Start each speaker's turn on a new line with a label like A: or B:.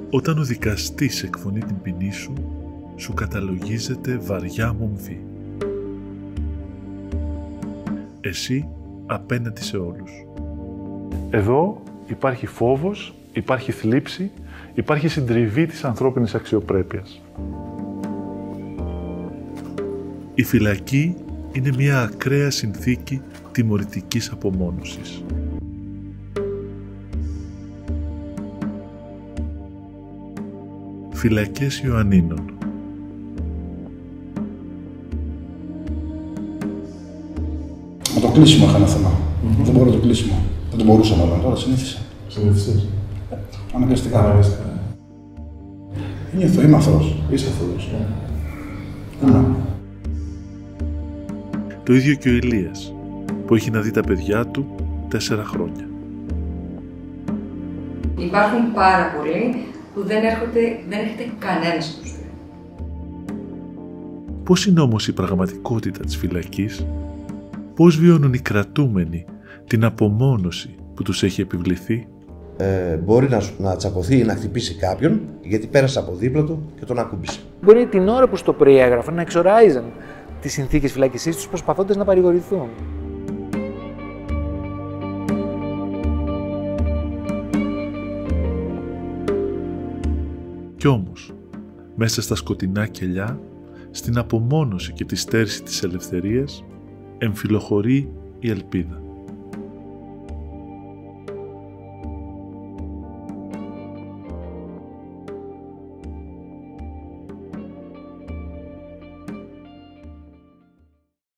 A: Όταν ο δικαστής εκφωνεί την ποινή σου, σου καταλογίζεται βαριά μομφή. Εσύ απέναντι σε όλους. Εδώ υπάρχει φόβος, υπάρχει θλίψη, υπάρχει συντριβή της ανθρώπινης αξιοπρέπειας. Η φυλακή είναι μια ακραία συνθήκη τιμωρητικής απομόνωσης. Φυλακές Ιωαννίνων.
B: Με το κλείσιμο είχα ένα θέμα. Δεν μπορώ το κλείσιμο. Δεν το μπορούσα να τώρα συνήθισα.
C: Συνήθισες.
B: Αναγκαστικά. Είμαι αθώος.
C: Είσαι αθώος.
A: Το ίδιο και ο Ηλίας, που έχει να δει τα παιδιά του 4 χρόνια.
D: Υπάρχουν πάρα πολλοί που δεν έρχεται κανένας από τους δύο.
A: Πώς είναι όμως η πραγματικότητα της φυλακής? Πώς βιώνουν οι κρατούμενοι την απομόνωση που τους έχει επιβληθεί?
E: Μπορεί να τσακωθεί ή να χτυπήσει κάποιον γιατί πέρασε από δίπλα του και τον ακούμπησε.
F: Μπορεί την ώρα που στο περιέγραφαν να εξοράιζαν τις συνθήκες φυλάκισής τους προσπαθώντας να παρηγορηθούν.
A: Κι όμως, μέσα στα σκοτεινά κελιά, στην απομόνωση και τη στέρηση της ελευθερίας, εμφυλοχωρεί η ελπίδα.